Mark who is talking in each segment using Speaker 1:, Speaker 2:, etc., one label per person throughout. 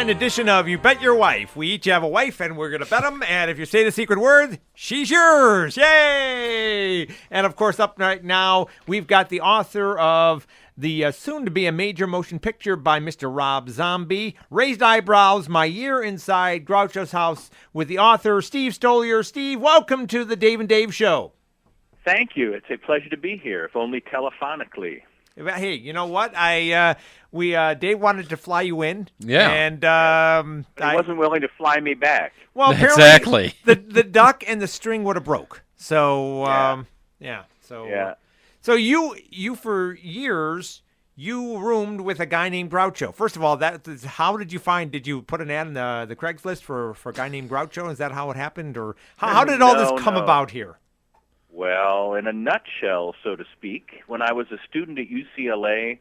Speaker 1: Valentine edition of You Bet Your Wife. We each have a wife, and we're going to bet them, and if you say the secret word, she's yours. Yay! And, of course, up right now, we've got the author of the soon-to-be a major motion picture by Mr. Rob Zombie, Raised Eyebrows, My Year Inside Groucho's House, with the author, Steve Stoliar. Steve, welcome to the Dave and Dave Show.
Speaker 2: Thank you. It's a pleasure to be here, if only telephonically.
Speaker 1: Hey, you know what? Dave wanted to fly you in.
Speaker 3: Yeah.
Speaker 1: And
Speaker 2: he wasn't willing to fly me back.
Speaker 1: Well,
Speaker 3: exactly.
Speaker 1: the duck and the string would have broke. So So you for years you roomed with a guy named Groucho. First of all, how did you find? Did you put an ad in the Craigslist for a guy named Groucho? Is that how it happened, or how did all this come about here?
Speaker 2: Well, in a nutshell, so to speak, when I was a student at UCLA,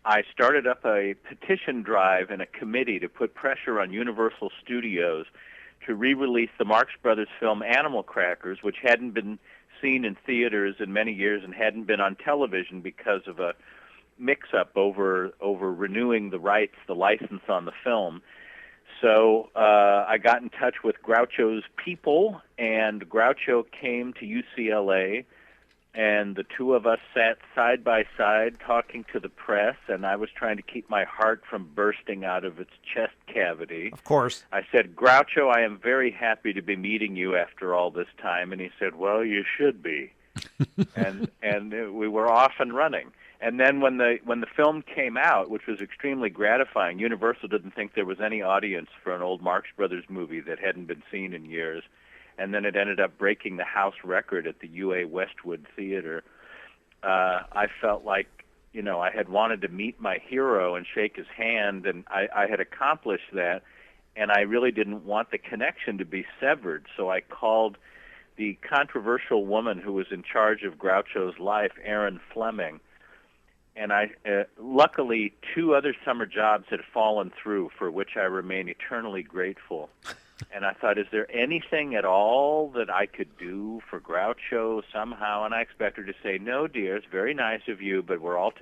Speaker 2: I started up a petition drive and a committee to put pressure on Universal Studios to re-release the Marx Brothers film Animal Crackers, which hadn't been seen in theaters in many years and hadn't been on television because of a mix-up over renewing the license on the film. So I got in touch with Groucho's people, and Groucho came to UCLA, and the two of us sat side by side talking to the press, and I was trying to keep my heart from bursting out of its chest cavity.
Speaker 1: Of course.
Speaker 2: I said, Groucho, I am very happy to be meeting you after all this time. And he said, well, you should be. and we were off and running. And then when the film came out, which was extremely gratifying, Universal didn't think there was any audience for an old Marx Brothers movie that hadn't been seen in years. And then it ended up breaking the house record at the UA Westwood Theater. I felt like, I had wanted to meet my hero and shake his hand, and I had accomplished that, and I really didn't want the connection to be severed. So I called the controversial woman who was in charge of Groucho's life, Erin Fleming, and luckily 2 other summer jobs had fallen through, for which I remain eternally grateful. And I thought, is there anything at all that I could do for Groucho somehow? And I expect her to say, no, dear, it's very nice of you, but we're all...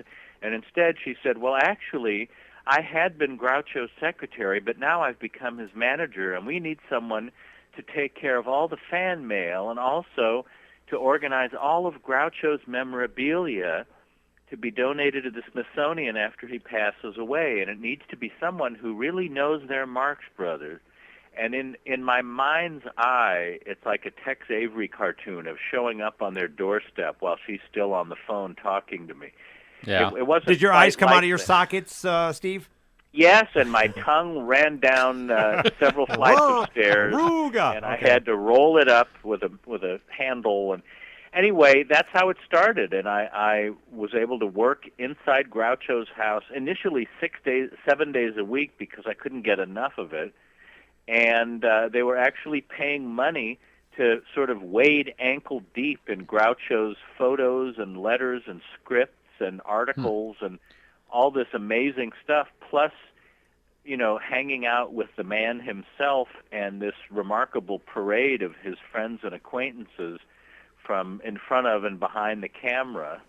Speaker 2: And instead she said, well, actually, I had been Groucho's secretary, but now I've become his manager, and we need someone to take care of all the fan mail and also to organize all of Groucho's memorabilia to be donated to the Smithsonian after he passes away. And it needs to be someone who really knows their Marx Brothers. And in my mind's eye, it's like a Tex Avery cartoon of showing up on their doorstep while she's still on the phone talking to me.
Speaker 3: Yeah.
Speaker 2: It wasn't.
Speaker 1: Did your eyes come out of your sockets, Steve?
Speaker 2: Yes, and my tongue ran down several flights of stairs, and I had to roll it up with a handle. And anyway, that's how it started. And I was able to work inside Groucho's house initially 7 days a week because I couldn't get enough of it. And they were actually paying money to sort of wade ankle deep in Groucho's photos and letters and scripts and articles and all this amazing stuff, plus, hanging out with the man himself and this remarkable parade of his friends and acquaintances from in front of and behind the camera.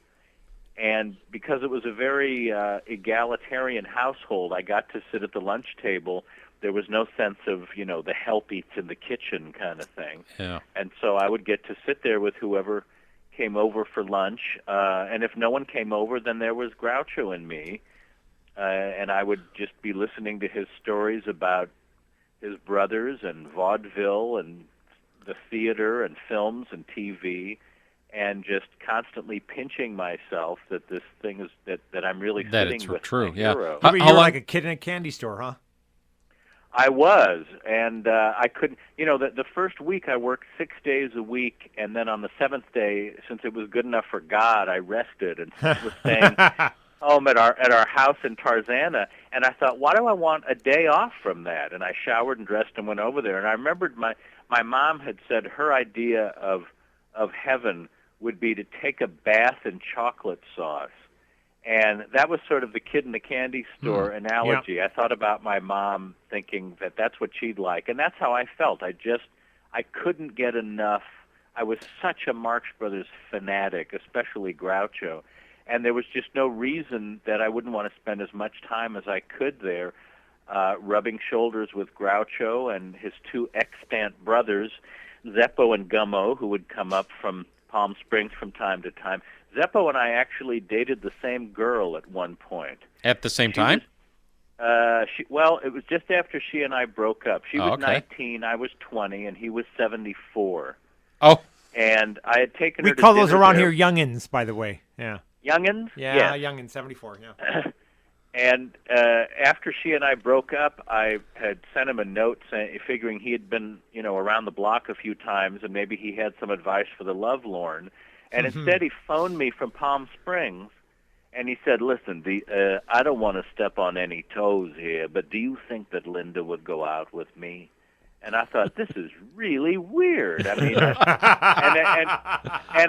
Speaker 2: And because it was a very egalitarian household, I got to sit at the lunch table. There was no sense of, the help eats in the kitchen kind of thing.
Speaker 3: Yeah.
Speaker 2: And so I would get to sit there with whoever came over for lunch. And if no one came over, then there was Groucho and me. And I would just be listening to his stories about his brothers and vaudeville and the theater and films and TV, and just constantly pinching myself that this thing is that I'm really sitting with my hero.
Speaker 1: You were like a kid in a candy store, huh?
Speaker 2: I was, and I couldn't. The first week I worked 6 days a week, and then on the 7th day, since it was good enough for God, I rested and was staying home at our house in Tarzana. And I thought, why do I want a day off from that? And I showered and dressed and went over there. And I remembered my mom had said her idea of heaven would be to take a bath in chocolate sauce. And that was sort of the kid in the candy store analogy. Yeah. I thought about my mom thinking that that's what she'd like. And that's how I felt. I couldn't get enough. I was such a Marx Brothers fanatic, especially Groucho. And there was just no reason that I wouldn't want to spend as much time as I could there. rubbing shoulders with Groucho and his two extant brothers, Zeppo and Gummo, who would come up from Palm Springs from time to time. Zeppo and I actually dated the same girl at one point.
Speaker 3: At the same time?
Speaker 2: Well, it was just after she and I broke up. She was
Speaker 3: okay.
Speaker 2: 19, I was 20, and he was 74.
Speaker 3: Oh.
Speaker 2: And I had taken
Speaker 1: We
Speaker 2: her to
Speaker 1: call those
Speaker 2: dinner
Speaker 1: around
Speaker 2: there.
Speaker 1: here youngins, by the way. Yeah.
Speaker 2: Youngins?
Speaker 1: Yeah,
Speaker 2: Yes.
Speaker 1: youngins, 74, yeah.
Speaker 2: And after she and I broke up, I had sent him a note figuring he had been, around the block a few times and maybe he had some advice for the lovelorn. And instead he phoned me from Palm Springs, and he said, listen, I don't want to step on any toes here, but do you think that Linda would go out with me? And I thought, this is really weird. I mean, and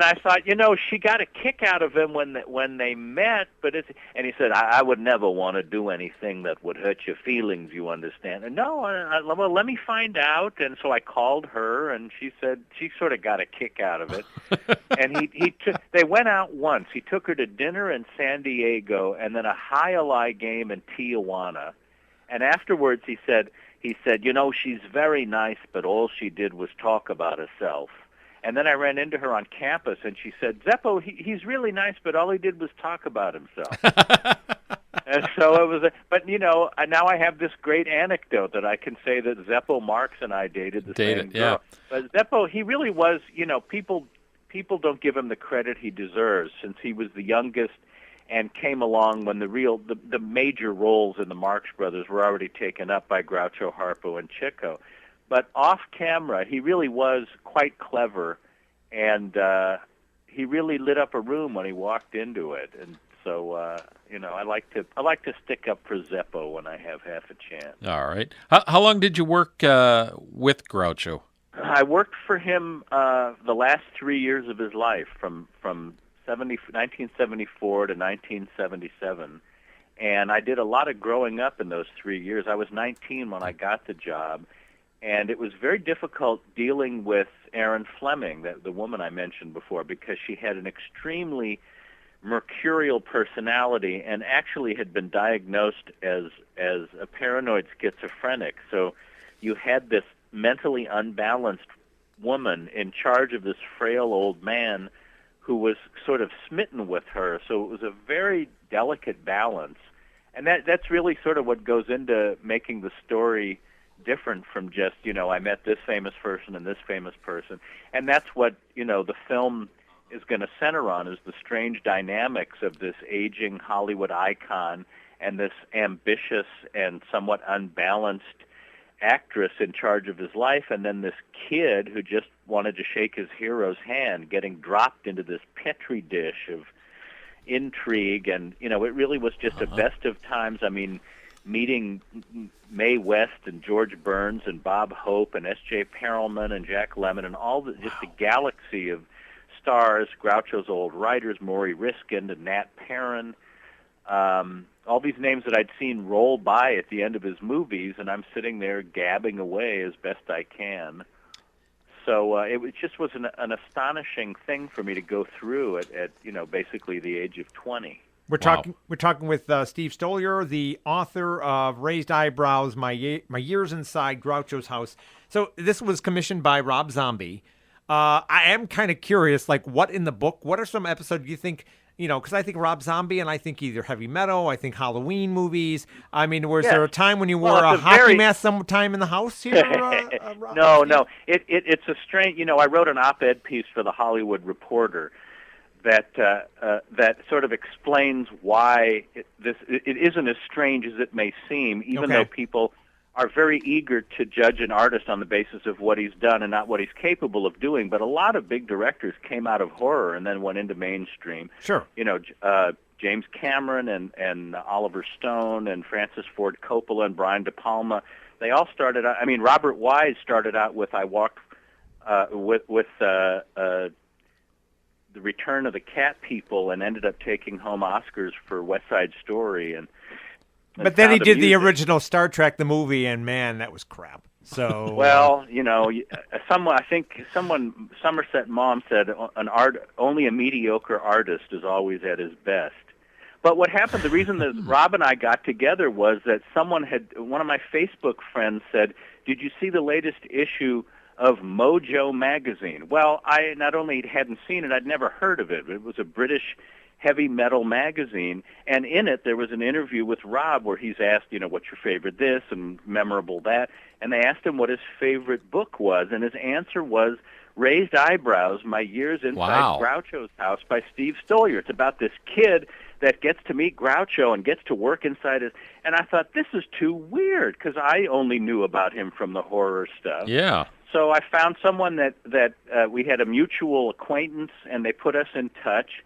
Speaker 2: I thought, she got a kick out of him when they met. And he said, I would never want to do anything that would hurt your feelings. You understand? And no, well, let me find out. And so I called her, and she said she sort of got a kick out of it. And they went out once. He took her to dinner in San Diego, and then a high-a-lie game in Tijuana. And afterwards, he said, she's very nice, but all she did was talk about herself. And then I ran into her on campus, and she said, Zeppo, he's really nice, but all he did was talk about himself. And so it was, but now I have this great anecdote that I can say that Zeppo Marx and I dated the same girl.
Speaker 3: Yeah.
Speaker 2: But Zeppo, he really was, people don't give him the credit he deserves, since he was the youngest and came along when the major roles in the Marx Brothers were already taken up by Groucho, Harpo, and Chico. But off camera, he really was quite clever, and he really lit up a room when he walked into it. And so, I like to stick up for Zeppo when I have half a chance.
Speaker 3: All right. How long did you work with Groucho?
Speaker 2: I worked for him the last 3 years of his life, from 1974 to 1977, and I did a lot of growing up in those 3 years. I was 19 when I got the job, and it was very difficult dealing with Erin Fleming, the woman I mentioned before, because she had an extremely mercurial personality and actually had been diagnosed as a paranoid schizophrenic. So you had this mentally unbalanced woman in charge of this frail old man who was sort of smitten with her. So it was a very delicate balance. And that's really sort of what goes into making the story different from just, I met this famous person and this famous person. And that's what, the film is going to center on, is the strange dynamics of this aging Hollywood icon and this ambitious and somewhat unbalanced actress in charge of his life, and then this kid who just wanted to shake his hero's hand getting dropped into this petri dish of intrigue. And it really was just a best of times. I mean, meeting Mae West and George Burns and Bob Hope and S.J. Perelman and Jack Lemmon and just the galaxy of stars, Groucho's old writers, Maury Riskind and Nat Perrin, all these names that I'd seen roll by at the end of his movies, and I'm sitting there gabbing away as best I can. So it was an astonishing thing for me to go through at basically the age of 20.
Speaker 1: We're talking with Steve Stoliar, the author of Raised Eyebrows, My Years Inside Groucho's House. So this was commissioned by Rob Zombie. I am kind of curious, what in the book, what are some episodes you think, because I think Rob Zombie and I think either heavy metal, I think Halloween movies. I mean, was there a time when you wore a hockey mask sometime in the house here?
Speaker 2: No. It's a strange, I wrote an op-ed piece for the Hollywood Reporter that sort of explains why it isn't as strange as it may seem, even though people are very eager to judge an artist on the basis of what he's done and not what he's capable of doing. But a lot of big directors came out of horror and then went into mainstream.
Speaker 1: Sure.
Speaker 2: James Cameron and Oliver Stone and Francis Ford Coppola and Brian De Palma, they all started out, Robert Wise started out with The Return of the Cat People and ended up taking home Oscars for West Side Story.
Speaker 1: But then he did the original Star Trek, the movie, and man, that was crap. So I think Somerset Maugham said only a mediocre artist is always at his best.
Speaker 2: But what happened, the reason that Rob and I got together was that one of my Facebook friends said, "Did you see the latest issue of Mojo magazine?" Well, I not only hadn't seen it, I'd never heard of it. It was a British heavy metal magazine, and in it there was an interview with Rob where he's asked, what's your favorite this and memorable that, and they asked him what his favorite book was, and his answer was Raised Eyebrows, My Years Inside Groucho's House by Steve Stoliar. It's about this kid that gets to meet Groucho and gets to work inside his, and I thought, this is too weird, because I only knew about him from the horror stuff.
Speaker 3: Yeah.
Speaker 2: So I found someone that we had a mutual acquaintance, and they put us in touch,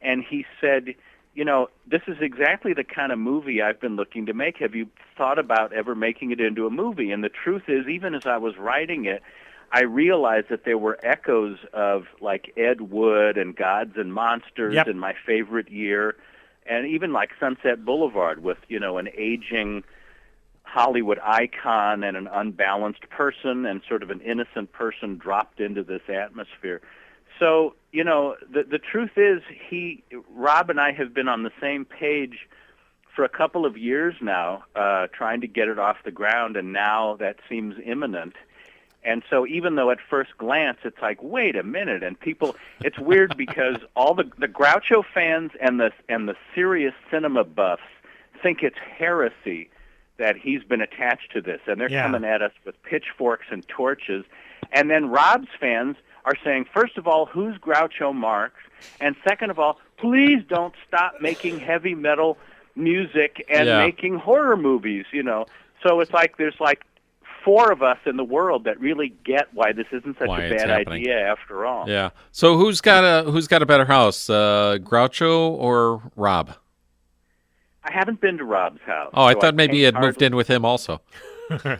Speaker 2: and he said, this is exactly the kind of movie I've been looking to make. Have you thought about ever making it into a movie? And the truth is, even as I was writing it, I realized that there were echoes of like Ed Wood and Gods and Monsters and My Favorite Year, and even like Sunset Boulevard with, an aging Hollywood icon and an unbalanced person and sort of an innocent person dropped into this atmosphere. So, the truth is, Rob and I have been on the same page for a couple of years now, trying to get it off the ground, and now that seems imminent. And so even though at first glance it's like, wait a minute, and people, it's weird because all the Groucho fans and the serious cinema buffs think it's heresy that he's been attached to this, and they're coming at us with pitchforks and torches. And then Rob's fans are saying, first of all, who's Groucho Marx? And second of all, please don't stop making heavy metal music and making horror movies, So it's like there's like 4 of us in the world that really get why this isn't such a bad idea after all.
Speaker 3: Yeah. So who's got a better house, Groucho or Rob?
Speaker 2: I haven't been to Rob's house.
Speaker 3: Oh, I thought maybe you had moved in with him also.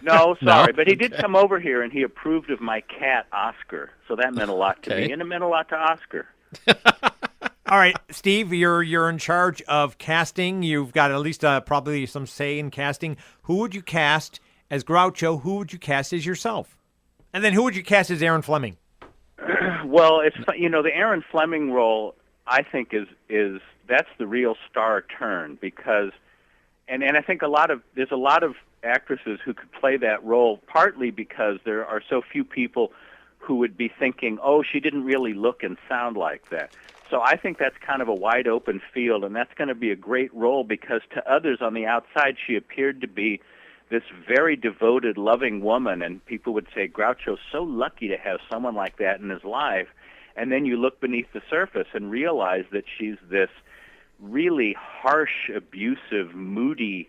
Speaker 2: No, sorry, but he did come over here and he approved of my cat Oscar, so that meant a lot to me, and it meant a lot to Oscar.
Speaker 1: All right, Steve, you're in charge of casting. You've got at least probably some say in casting. Who would you cast as Groucho? Who would you cast as yourself? And then who would you cast as Aaron Fleming?
Speaker 2: Well, it's the Aaron Fleming role, I think is that's the real star turn, because and I think there's a lot of actresses who could play that role, partly because there are so few people who would be thinking, oh, she didn't really look and sound like that. So I think that's kind of a wide open field, and that's going to be a great role because to others on the outside she appeared to be this very devoted, loving woman, and people would say, Groucho's so lucky to have someone like that in his life. And then you look beneath the surface and realize that she's this really harsh, abusive, moody,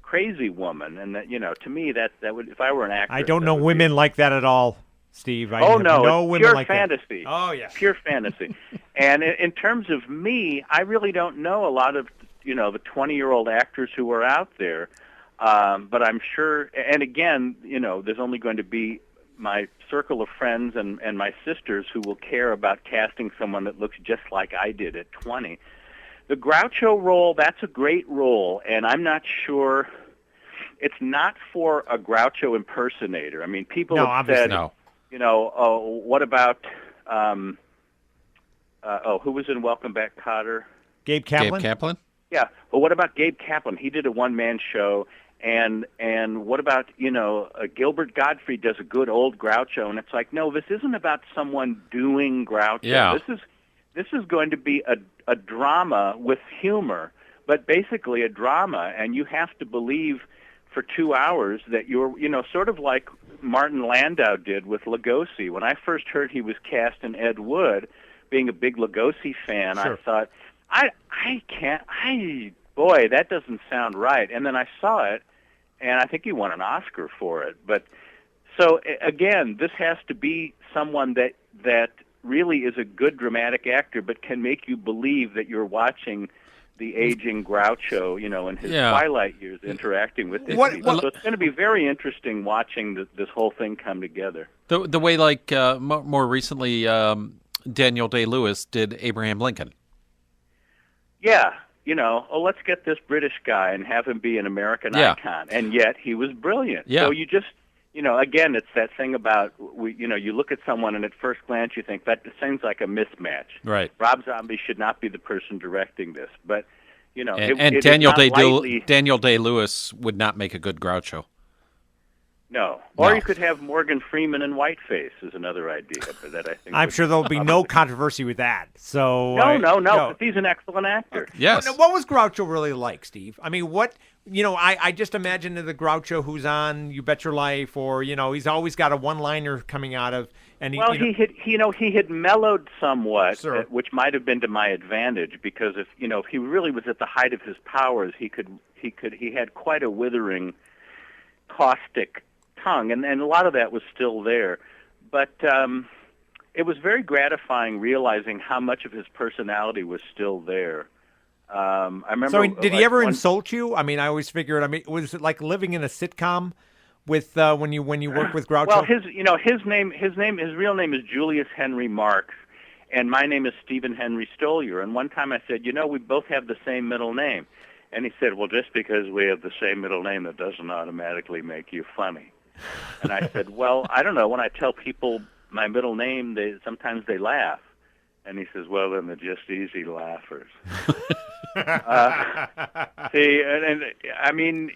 Speaker 2: crazy woman. And that, to me, that would, if I were an actor,
Speaker 1: I don't know women like that at all, Steve.
Speaker 2: No,
Speaker 1: it's
Speaker 2: pure
Speaker 1: like
Speaker 2: fantasy.
Speaker 1: That. Oh, yeah.
Speaker 2: Pure fantasy. And in terms of me, I really don't know a lot of, the 20-year-old actors who are out there. But I'm sure, and again, there's only going to be my circle of friends and my sisters who will care about casting someone that looks just like I did at 20. The Groucho role, that's a great role, and I'm not sure, it's not for a Groucho impersonator. I mean, people have said, what about, who was in Welcome Back, Kotter?
Speaker 1: Gabe Kaplan?
Speaker 3: Gabe Kaplan?
Speaker 2: Yeah, but what about Gabe Kaplan? He did a one-man show. And what about, Gilbert Gottfried does a good old Groucho, and it's like, no, this isn't about someone doing Groucho.
Speaker 3: Yeah.
Speaker 2: This is going to be a drama with humor, but basically a drama, and you have to believe for 2 hours that you're, sort of like Martin Landau did with Lugosi. When I first heard he was cast in Ed Wood, being a big Lugosi fan,
Speaker 1: Sure.
Speaker 2: I thought, boy, that doesn't sound right. And then I saw it, and I think he won an Oscar for it. But so again, this has to be someone that really is a good dramatic actor, but can make you believe that you're watching the aging Groucho, in his twilight years, interacting with these people. So it's going to be very interesting watching this whole thing come together.
Speaker 3: The way, like more recently, Daniel Day-Lewis did Abraham Lincoln.
Speaker 2: Yeah. Let's get this British guy and have him be an American icon. And yet he was brilliant.
Speaker 3: Yeah.
Speaker 2: So you just, again, it's that thing about, you look at someone and at first glance you think that seems like a mismatch.
Speaker 3: Right.
Speaker 2: Rob Zombie should not be the person directing this. But, You know,
Speaker 3: And
Speaker 2: it is not lightly.
Speaker 3: Daniel Day-Lewis would not make a good Groucho.
Speaker 2: No. Or
Speaker 3: No.
Speaker 2: you could have Morgan Freeman in whiteface is another idea, but that I think
Speaker 1: I'm
Speaker 2: would
Speaker 1: sure there'll be no
Speaker 2: probably-
Speaker 1: controversy with that. So
Speaker 2: No, because he's an excellent actor.
Speaker 3: Yes.
Speaker 1: What was Groucho really like, Steve? I mean, I just imagine the Groucho who's on You Bet Your Life, or he's always got a one-liner coming out of, and
Speaker 2: Well, he had mellowed somewhat,
Speaker 1: Sure.
Speaker 2: which might have been to my advantage, because if he really was at the height of his powers, he had quite a withering, caustic tongue, and a lot of that was still there. But it was very gratifying realizing how much of his personality was still there. I remember.
Speaker 1: So did he ever insult you? I mean, I always figured. I mean, was it like living in a sitcom with when you work with Groucho?
Speaker 2: Well, his real name is Julius Henry Marx, and my name is Stephen Henry Stoliar. And one time I said, we both have the same middle name, and he said, well, just because we have the same middle name, that doesn't automatically make you funny. And I said, well, I don't know. When I tell people my middle name, sometimes they laugh. And he says, well, then they're just easy laughers. See, and I mean,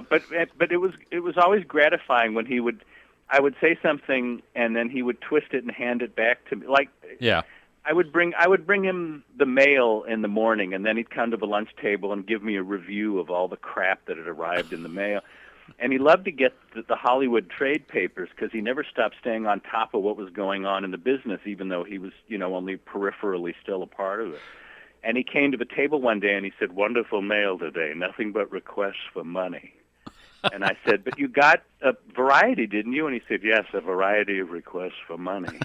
Speaker 2: but it was always gratifying when I would say something and then he would twist it and hand it back to me. Like,
Speaker 3: Yeah.
Speaker 2: I would bring him the mail in the morning, and then he'd come to the lunch table and give me a review of all the crap that had arrived in the mail. And he loved to get the Hollywood trade papers because he never stopped staying on top of what was going on in the business, even though he was, only peripherally still a part of it. And he came to the table one day and he said, "Wonderful mail today, nothing but requests for money." And I said, "But you got a variety, didn't you?" And he said, "Yes, a variety of requests for money."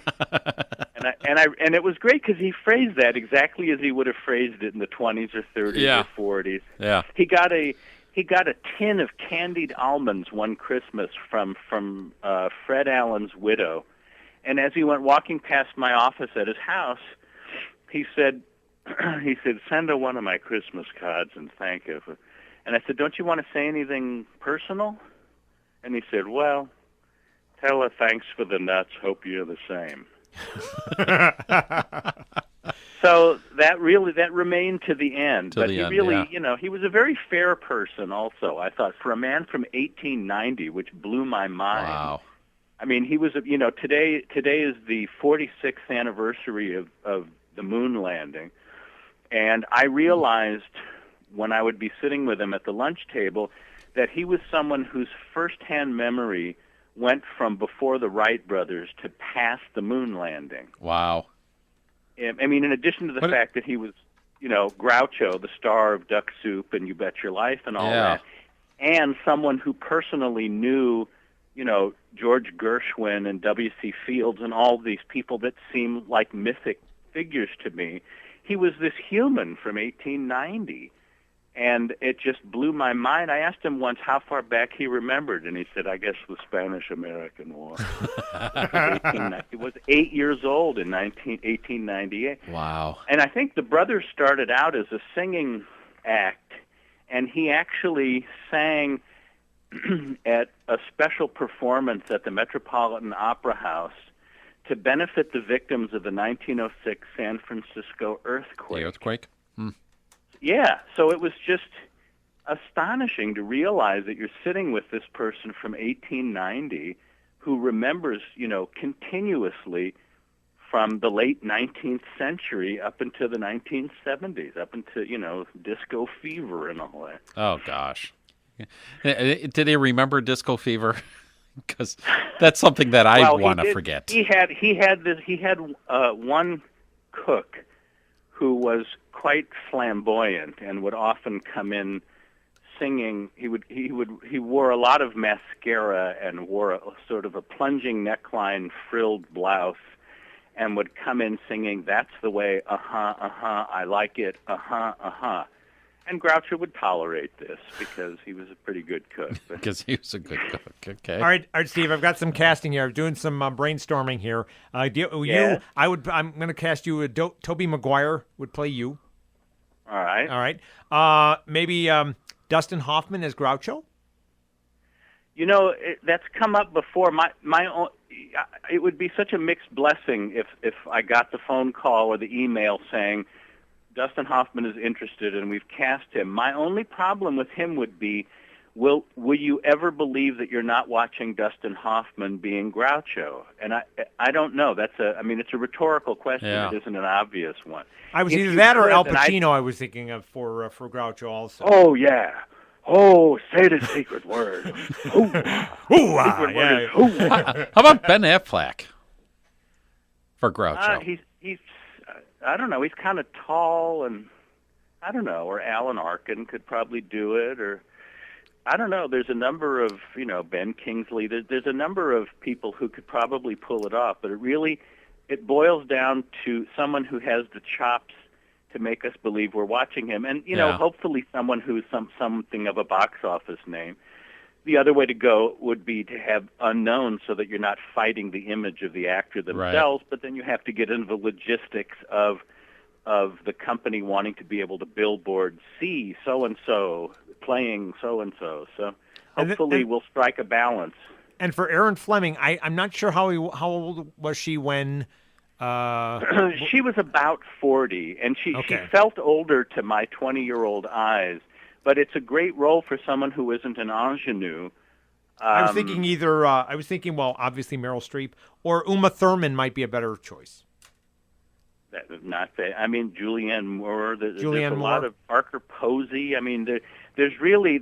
Speaker 2: and it was great because he phrased that exactly as he would have phrased it in the 20s or 30s or 40s.
Speaker 3: Yeah.
Speaker 2: He got a tin of candied almonds one Christmas from Fred Allen's widow, and as he went walking past my office at his house, he said, "Send her one of my Christmas cards and thank her for." And I said, "Don't you want to say anything personal?" And he said, "Well, tell her thanks for the nuts. Hope you're the same." So that remained to the end. But he really, he was a very fair person also, I thought, for a man from 1890, which blew my mind.
Speaker 3: Wow.
Speaker 2: I mean, he was, today is the 46th anniversary of the moon landing. And I realized when I would be sitting with him at the lunch table that he was someone whose firsthand memory went from before the Wright brothers to past the moon landing.
Speaker 3: Wow.
Speaker 2: I mean, in addition to the fact that he was, Groucho, the star of Duck Soup and You Bet Your Life and all that, and someone who personally knew, George Gershwin and W.C. Fields and all these people that seemed like mythic figures to me, he was this human from 1890. And it just blew my mind. I asked him once how far back he remembered, and he said, "I guess the Spanish-American War." He was 8 years old in 1898.
Speaker 3: Wow.
Speaker 2: And I think the brothers started out as a singing act, and he actually sang at a special performance at the Metropolitan Opera House to benefit the victims of the 1906 San Francisco earthquake.
Speaker 3: The earthquake?
Speaker 2: Yeah, so it was just astonishing to realize that you're sitting with this person from 1890 who remembers, continuously from the late 19th century up into the 1970s, up into, disco fever and all that.
Speaker 3: Oh, gosh. Did he remember disco fever? Because that's something that I want to forget.
Speaker 2: He had one cook who was quite flamboyant and would often come in singing. He wore a lot of mascara and wore a sort of a plunging neckline frilled blouse and would come in singing, "That's the way, I like it, And Groucho would tolerate this because he was a pretty good cook.
Speaker 3: Because he was a good cook. Okay.
Speaker 1: All right, Steve. I've got some casting here. I'm doing some brainstorming here. I'm going to cast you. Tobey Maguire would play you.
Speaker 2: All right.
Speaker 1: All right. Maybe Dustin Hoffman as Groucho.
Speaker 2: That's come up before. It would be such a mixed blessing if I got the phone call or the email saying, Dustin Hoffman is interested, and we've cast him. My only problem with him would be, will you ever believe that you're not watching Dustin Hoffman being Groucho? And I don't know. It's a rhetorical question.
Speaker 3: Yeah.
Speaker 2: It isn't an obvious one.
Speaker 1: I was
Speaker 2: If
Speaker 1: either
Speaker 2: you
Speaker 1: that or
Speaker 2: could,
Speaker 1: Al
Speaker 2: and
Speaker 1: Pacino. I was thinking of for Groucho also.
Speaker 2: Oh yeah. Oh, say the secret word.
Speaker 1: Ooh-ah,
Speaker 2: Secret word
Speaker 1: yeah.
Speaker 2: is hoo-ah.
Speaker 3: How about Ben Affleck for Groucho?
Speaker 2: He's I don't know. He's kind of tall, and I don't know. Or Alan Arkin could probably do it, or I don't know. There's a number of Ben Kingsley. There's a number of people who could probably pull it off, but it boils down to someone who has the chops to make us believe we're watching him, and hopefully someone who's something of a box office name. The other way to go would be to have unknowns, so that you're not fighting the image of the actor themselves, but then you have to get into the logistics of the company wanting to be able to billboard, see so-and-so playing so-and-so. So hopefully we'll strike a balance.
Speaker 1: And for Erin Fleming, I'm not sure how old was she when...
Speaker 2: She was about 40, and she felt older to my 20-year-old eyes. But it's a great role for someone who isn't an ingenue.
Speaker 1: I was thinking obviously Meryl Streep or Uma Thurman might be a better choice.
Speaker 2: Julianne Moore. There's a
Speaker 1: Moore.
Speaker 2: lot of Parker Posey. There's really,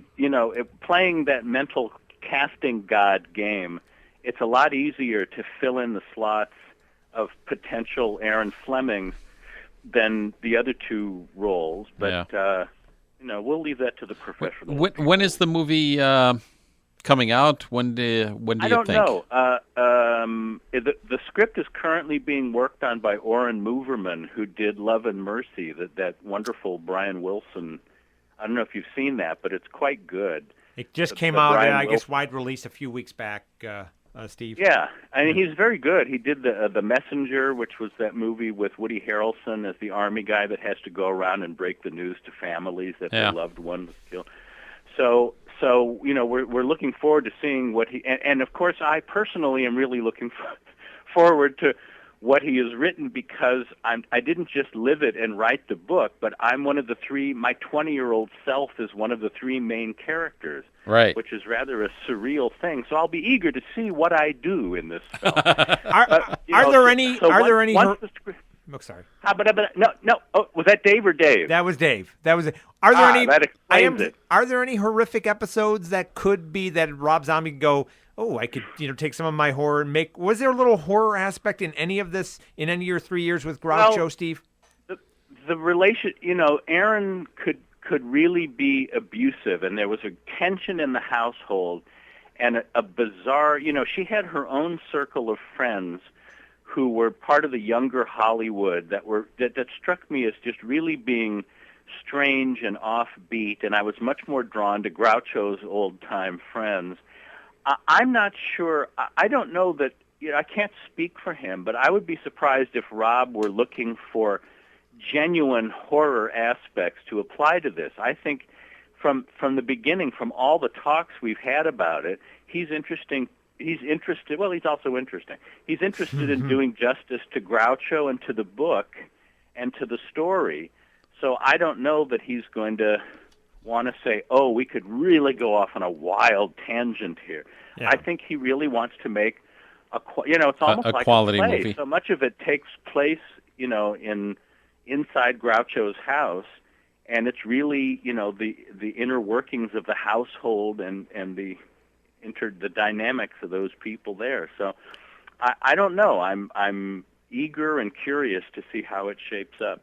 Speaker 2: playing that mental casting god game, it's a lot easier to fill in the slots of potential Erin Flemings than the other two roles. But, we'll leave that to the professionals.
Speaker 3: When is the movie coming out? When do you think?
Speaker 2: I don't know. The script is currently being worked on by Oren Moverman, who did Love and Mercy, that wonderful Brian Wilson. I don't know if you've seen that, but it's quite good.
Speaker 1: It just came out, I guess, wide release a few weeks back, Steve.
Speaker 2: Yeah, he's very good. He did the Messenger, which was that movie with Woody Harrelson as the army guy that has to go around and break the news to families that their loved one was killed. So we're looking forward to seeing what he and of course I personally am really looking forward to what he has written, because I didn't just live it and write the book, but I'm one of the three. My 20-year-old self is one of the three main characters,
Speaker 3: right?
Speaker 2: Which is rather a surreal thing. So I'll be eager to see what I do in this film.
Speaker 1: Are there any? Oh, sorry.
Speaker 2: No. Oh, was that Dave or Dave?
Speaker 1: That was Dave. Are there any?
Speaker 2: That explains it.
Speaker 1: Are there any horrific episodes that could be that Rob Zombie could go? Oh, I could take some of my horror and make. Was there a little horror aspect in any of this in any of your 3 years with Groucho, Steve?
Speaker 2: The relation, Erin could really be abusive, and there was a tension in the household, and a bizarre. She had her own circle of friends who were part of the younger Hollywood that struck me as just really being strange and offbeat, and I was much more drawn to Groucho's old-time friends. I'm not sure. I don't know that. I can't speak for him, but I would be surprised if Rob were looking for genuine horror aspects to apply to this. I think from the beginning, from all the talks we've had about it, he's interested. Well, he's also interesting. He's interested in doing justice to Groucho and to the book and to the story. So I don't know that he's going to want to say, oh, we could really go off on a wild tangent here. Yeah. I think he really wants to make it's almost like
Speaker 3: quality
Speaker 2: a play.
Speaker 3: Movie.
Speaker 2: So much of it takes place, inside Groucho's house, and it's really, the inner workings of the household and the dynamics of those people there. So I don't know. I'm eager and curious to see how it shapes up.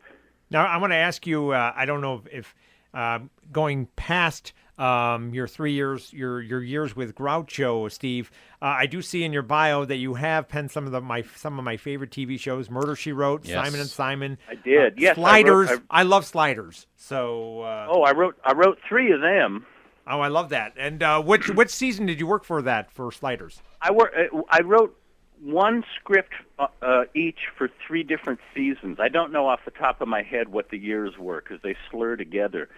Speaker 1: Now I want to ask you. I don't know if going past your 3 years, your years with Groucho, Steve. I do see in your bio that you have penned some of my favorite TV shows: Murder, She Wrote,
Speaker 3: yes.
Speaker 1: Simon and Simon.
Speaker 2: I did. Yes,
Speaker 1: Sliders. I love Sliders. So.
Speaker 2: I wrote 3 of them.
Speaker 1: Oh, I love that. And which season did you work for Sliders?
Speaker 2: I wrote one script each for 3 different seasons. I don't know off the top of my head what the years were because they slur together.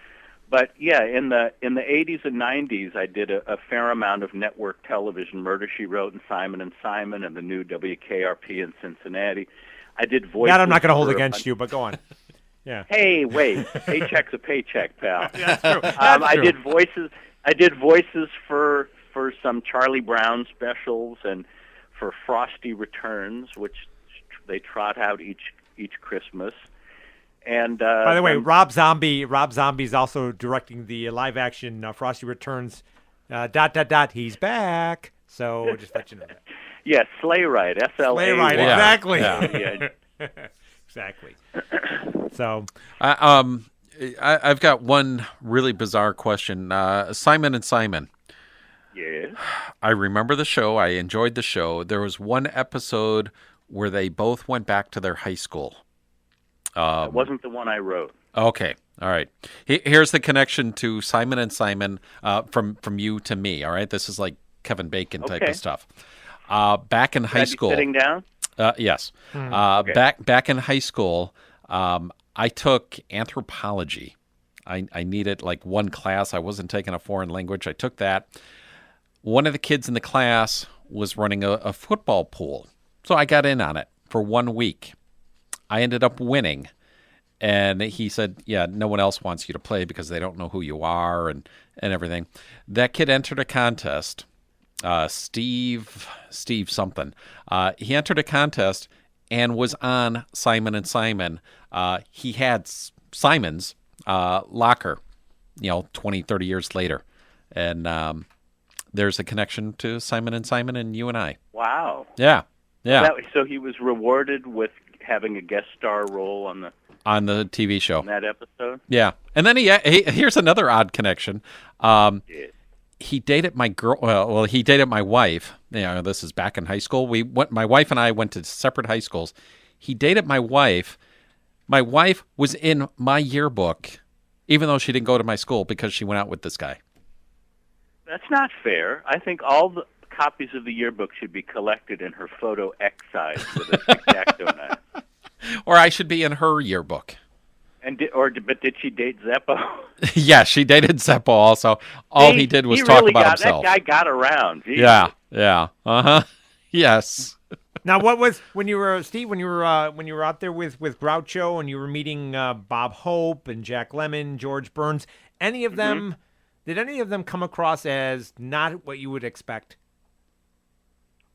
Speaker 2: But yeah, in the 80s and 90s, I did a fair amount of network television. Murder, She Wrote, and Simon and the new WKRP in Cincinnati. I did voices.
Speaker 1: That I'm not going to hold against you, but go on. Yeah.
Speaker 2: Hey, wait, paycheck's a paycheck, pal.
Speaker 1: That's true. That's
Speaker 2: I
Speaker 1: true.
Speaker 2: did voices. I did voices for some Charlie Brown specials and for Frosty Returns, which they trot out each Christmas. And
Speaker 1: by the way, Rob Zombie's also directing the live action Frosty Returns. ... He's back. So just let you know that.
Speaker 2: yeah, Sleigh Ride, SLA.
Speaker 1: Sleigh Ride,
Speaker 3: Yeah.
Speaker 1: exactly.
Speaker 2: Yeah.
Speaker 1: Exactly. So
Speaker 3: I've got one really bizarre question. Simon and Simon.
Speaker 2: Yes.
Speaker 3: I remember the show. I enjoyed the show. There was one episode where they both went back to their high school.
Speaker 2: That wasn't the one I wrote.
Speaker 3: Okay. All right. Here's the connection to Simon and Simon from you to me. All right. This is like Kevin Bacon type
Speaker 2: Okay.
Speaker 3: of stuff. Back in high
Speaker 2: I'd be
Speaker 3: school.
Speaker 2: sitting down?
Speaker 3: Yes.
Speaker 2: Okay.
Speaker 3: Back in high school, I took anthropology. I needed like one class. I wasn't taking a foreign language. I took that. One of the kids in the class was running a football pool. So I got in on it for 1 week. I ended up winning. And he said, yeah, no one else wants you to play because they don't know who you are and everything. That kid entered a contest. Steve something. He entered a contest and was on Simon and Simon. He had Simon's locker, 20, 30 years later. And there's a connection to Simon and you and I.
Speaker 2: Wow.
Speaker 3: Yeah.
Speaker 2: So he was rewarded with having a guest star role on the
Speaker 3: TV show.
Speaker 2: in that episode?
Speaker 3: Yeah. And then here's another odd connection.
Speaker 2: Yeah.
Speaker 3: He dated my girl. Well, he dated my wife. This is back in high school. My wife and I went to separate high schools. He dated my wife. My wife was in my yearbook, even though she didn't go to my school because she went out with this guy.
Speaker 2: That's not fair. I think all the copies of the yearbook should be collected in her photo X-size with a X-Acto knife.
Speaker 3: Or I should be in her yearbook.
Speaker 2: But did she date Zeppo?
Speaker 3: Yeah, she dated Zeppo also. All he did was talk about himself.
Speaker 2: That guy got around. Jesus.
Speaker 3: Yeah. Uh-huh. Yes.
Speaker 1: now, what was when you were Steve? When you were out there with Groucho and you were meeting Bob Hope and Jack Lemmon, George Burns? Any of them? Did any of them come across as not what you would expect?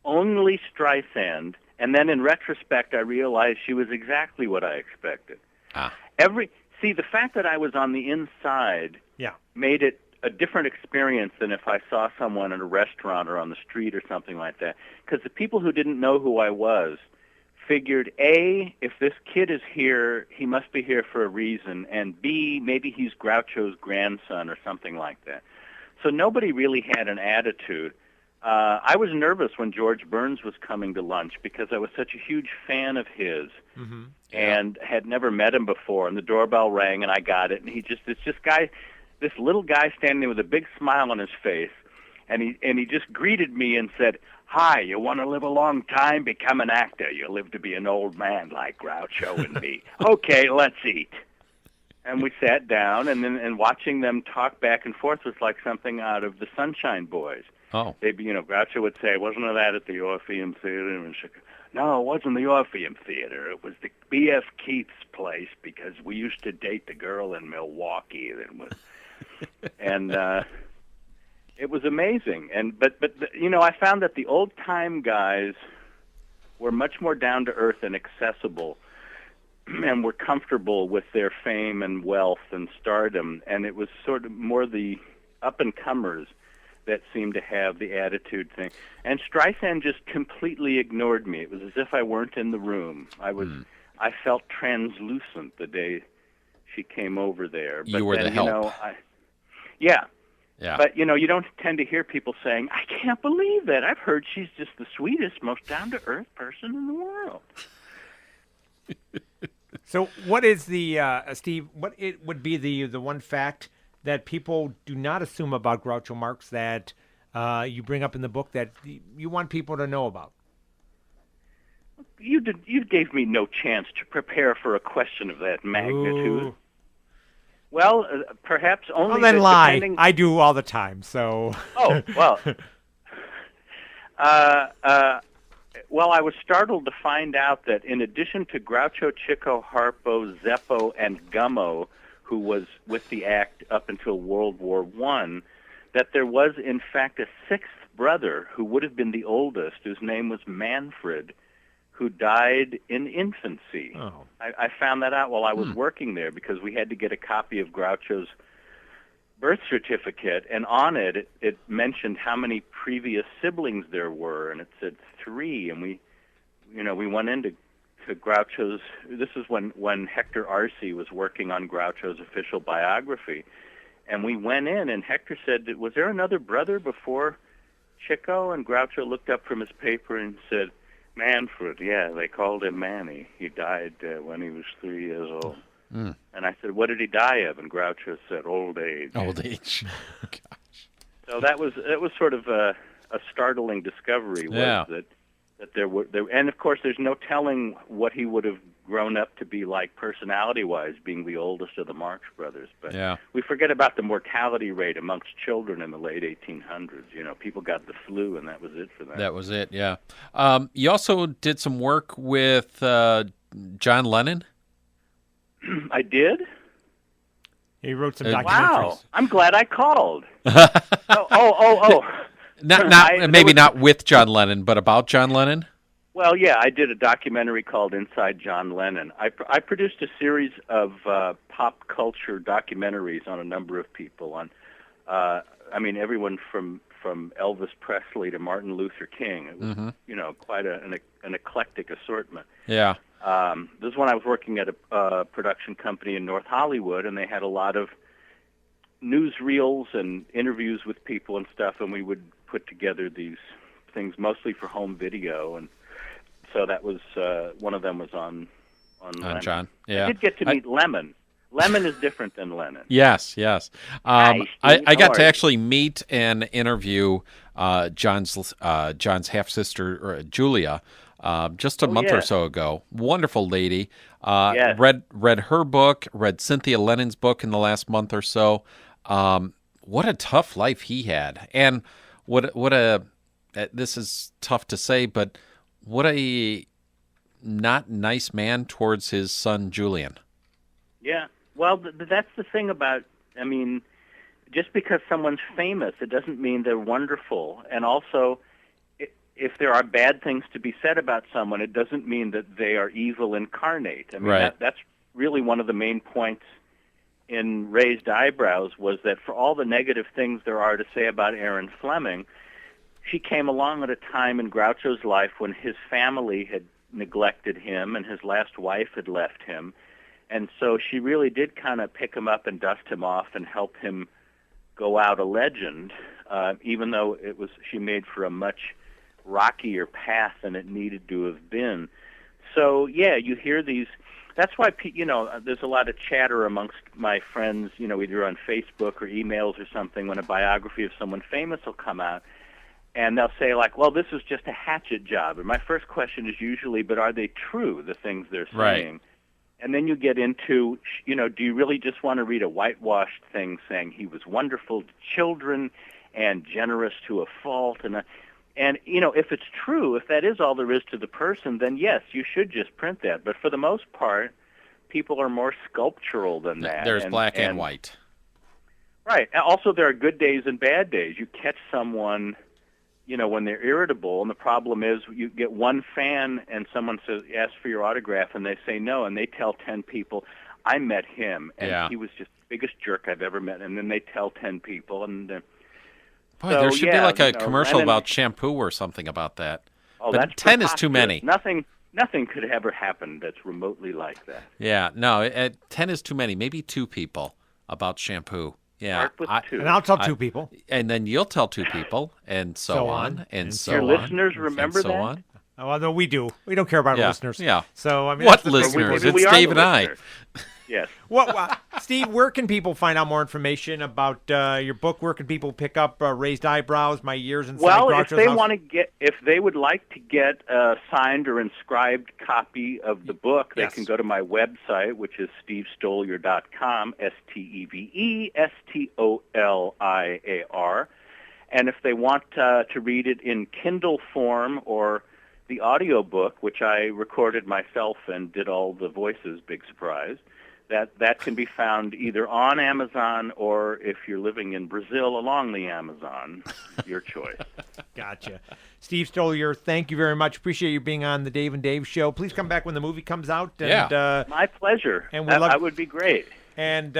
Speaker 2: Only Streisand, and then in retrospect, I realized she was exactly what I expected. The fact that I was on the inside made it a different experience than if I saw someone in a restaurant or on the street or something like that. Because the people who didn't know who I was figured, A, if this kid is here, he must be here for a reason, and B, maybe he's Groucho's grandson or something like that. So nobody really had an attitude. I was nervous when George Burns was coming to lunch because I was such a huge fan of his and had never met him before. And the doorbell rang and I got it. And this little guy standing there with a big smile on his face. And he just greeted me and said, "Hi, you want to live a long time? Become an actor. You'll live to be an old man like Groucho and me. Okay, let's eat." And we sat down, and watching them talk back and forth was like something out of the Sunshine Boys.
Speaker 3: Oh.
Speaker 2: Groucho would say, "Wasn't that at the Orpheum Theater in Chicago?" "No, it wasn't the Orpheum Theater. It was the B.F. Keith's place because we used to date the girl in Milwaukee." And it was amazing. But I found that the old time guys were much more down to earth and accessible, and were comfortable with their fame and wealth and stardom. And it was sort of more the up and comers that seemed to have the attitude thing. And Streisand just completely ignored me. It was as if I weren't in the room. I felt translucent the day she came over there. But
Speaker 3: you were
Speaker 2: then,
Speaker 3: the help.
Speaker 2: Yeah. But, you don't tend to hear people saying, "I can't believe that. I've heard she's just the sweetest, most down-to-earth person in the world."
Speaker 1: So what is the, Steve, what it would be the one fact that people do not assume about Groucho Marx that you bring up in the book that you want people to know about?
Speaker 2: You gave me no chance to prepare for a question of that magnitude.
Speaker 1: Ooh.
Speaker 2: Well, perhaps only.
Speaker 1: Well, then lie. I do all the time. So.
Speaker 2: Oh well. Well, I was startled to find out that in addition to Groucho, Chico, Harpo, Zeppo, and Gummo, who was with the act up until World War I, that there was, in fact, a sixth brother who would have been the oldest, whose name was Manfred, who died in infancy.
Speaker 1: Oh.
Speaker 2: I found that out while I was working there because we had to get a copy of Groucho's birth certificate, and on it, it mentioned how many previous siblings there were, and it said 3, and we went into Groucho's. This is when Hector Arce was working on Groucho's official biography, and we went in, and Hector said, "Was there another brother before Chico?" And Groucho looked up from his paper and said, "Manfred, yeah, they called him Manny. He died when he was 3 years old." And I said, "What did he die of?" And Groucho said, "Old age."
Speaker 3: Old age. Gosh.
Speaker 2: So that was sort of a startling discovery. Was that there were and of course there's no telling what he would have grown up to be like personality-wise, being the oldest of the Marx brothers. But we forget about the mortality rate amongst children in the late 1800s. People got the flu, and that was it for them.
Speaker 3: That was it. Yeah. You also did some work with John Lennon.
Speaker 2: I did?
Speaker 1: He wrote some
Speaker 3: Wow.
Speaker 1: documentaries.
Speaker 2: Wow. I'm glad I called. oh.
Speaker 3: Not with John Lennon, but about John Lennon?
Speaker 2: Well, yeah, I did a documentary called Inside John Lennon. I produced a series of pop culture documentaries on a number of people. Everyone from Elvis Presley to Martin Luther King. It was, quite an eclectic assortment.
Speaker 3: Yeah.
Speaker 2: This is when I was working at a production company in North Hollywood, and they had a lot of newsreels and interviews with people and stuff, and we would put together these things mostly for home video, and so that was one of them was on Lennon.
Speaker 3: John. Yeah.
Speaker 2: I did get to meet Lemon. Lemon is different than Lennon.
Speaker 3: Yes.
Speaker 2: Hi, Steve.
Speaker 3: I got
Speaker 2: How
Speaker 3: to
Speaker 2: are you?
Speaker 3: actually meet and interview John's half sister Julia just a month or so ago. Wonderful lady.
Speaker 2: Yes.
Speaker 3: Read her book. Read Cynthia Lennon's book in the last month or so. What a tough life he had, and what a this is tough to say, but what a not nice man towards his son Julian.
Speaker 2: Yeah. Well, that's the thing about, just because someone's famous, it doesn't mean they're wonderful. And also, if there are bad things to be said about someone, it doesn't mean that they are evil incarnate.
Speaker 3: Right.
Speaker 2: That's really one of the main points in Raised Eyebrows, was that for all the negative things there are to say about Erin Fleming, she came along at a time in Groucho's life when his family had neglected him and his last wife had left him. And so she really did kind of pick him up and dust him off and help him go out a legend, even though she made for a much rockier path than it needed to have been. So, yeah, you hear these. That's why, there's a lot of chatter amongst my friends, either on Facebook or emails or something, when a biography of someone famous will come out. And they'll say, like, well, this is just a hatchet job. And my first question is usually, but are they true, the things they're saying?
Speaker 3: Right.
Speaker 2: And then you get into, do you really just want to read a whitewashed thing saying he was wonderful to children and generous to a fault? And if it's true, if that is all there is to the person, then yes, you should just print that. But for the most part, people are more sculptural than that.
Speaker 3: There's black and white.
Speaker 2: Right. Also, there are good days and bad days. You catch someone, when they're irritable, and the problem is you get one fan and someone asks for your autograph, and they say no, and they tell 10 people, I met him, and he was just the biggest jerk I've ever met, and then they tell 10 people, and
Speaker 3: Boy, there should be like a commercial about shampoo or something about that.
Speaker 2: Oh,
Speaker 3: but
Speaker 2: that's
Speaker 3: 10 is too many.
Speaker 2: Nothing could ever happen that's remotely like that.
Speaker 3: Yeah, no, 10 is too many. Maybe 2 people about shampoo. Yeah,
Speaker 2: Start with 2.
Speaker 1: And I'll tell 2 people.
Speaker 3: And then you'll tell 2 people, and so on, and so
Speaker 2: your
Speaker 3: on.
Speaker 2: listeners remember
Speaker 3: and so
Speaker 2: that?
Speaker 3: On.
Speaker 1: Oh, no, we do. We don't care about our listeners.
Speaker 3: Yeah.
Speaker 1: So
Speaker 3: What
Speaker 1: that's the thing.
Speaker 3: listeners?
Speaker 2: Maybe we
Speaker 3: It's
Speaker 2: are
Speaker 3: Dave
Speaker 2: the
Speaker 3: and I.
Speaker 2: listeners. Yes.
Speaker 1: Well, Steve, where can people find out more information about your book? Where can people pick up Raised Eyebrows, My Years Inside Groucho's House?
Speaker 2: If they would like to get a signed or inscribed copy of the book, they can go to my website, which is stevestoliar.com, STEVESTOLIAR. And if they want to read it in Kindle form or the audiobook, which I recorded myself and did all the voices, big surprise, that can be found either on Amazon or if you're living in Brazil along the Amazon, your choice.
Speaker 1: Gotcha. Steve Stoliar, thank you very much. Appreciate you being on the Dave and Dave Show. Please come back when the movie comes out. And,
Speaker 2: my pleasure.
Speaker 1: And
Speaker 2: that would be great.
Speaker 1: And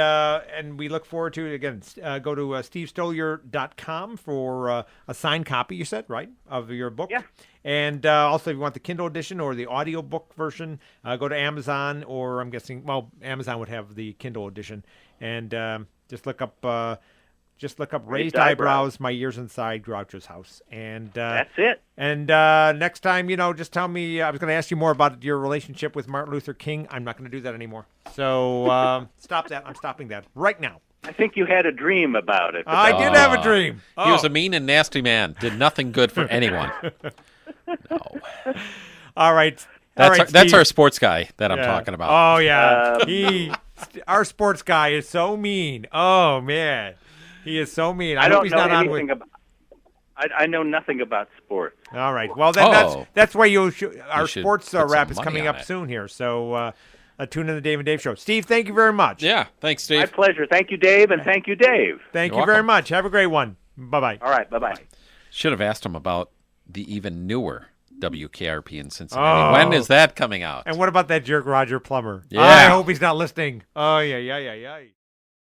Speaker 1: we look forward to it. Again, go to stevestoliar.com for a signed copy, you said, right, of your book?
Speaker 2: Yeah.
Speaker 1: And also, if you want the Kindle edition or the audiobook version, go to Amazon, or I'm guessing, well, Amazon would have the Kindle edition. And just look up Raised Eyebrows, My Years Inside Groucho's House. And
Speaker 2: that's it.
Speaker 1: And next time, just tell me, I was going to ask you more about your relationship with Martin Luther King. I'm not going to do that anymore. So stop that. I'm stopping that right now.
Speaker 2: I think you had a dream about it.
Speaker 1: I did have a dream.
Speaker 3: He was a mean and nasty man. Did nothing good for anyone. No.
Speaker 1: All right.
Speaker 3: That's our sports guy that I'm talking about.
Speaker 1: Oh, yeah. Our sports guy is so mean. Oh, man. He is so mean. I hope he's not on with...
Speaker 2: I know nothing about sports.
Speaker 1: All right. Well, then that's why our sports wrap is coming up
Speaker 3: it.
Speaker 1: soon here. So tune in the Dave and Dave Show. Steve, thank you very much.
Speaker 3: Yeah. Thanks, Steve.
Speaker 2: My pleasure. Thank you, Dave, and thank you, Dave.
Speaker 1: Thank
Speaker 3: You're
Speaker 1: you very
Speaker 3: welcome.
Speaker 1: much. Have a great one. Bye-bye.
Speaker 2: All right. Bye-bye.
Speaker 3: Should have asked him about the even newer WKRP in Cincinnati. When is that coming out?
Speaker 1: And what about that jerk Roger Plummer?
Speaker 3: Yeah.
Speaker 1: I hope he's not listening. Oh, yeah.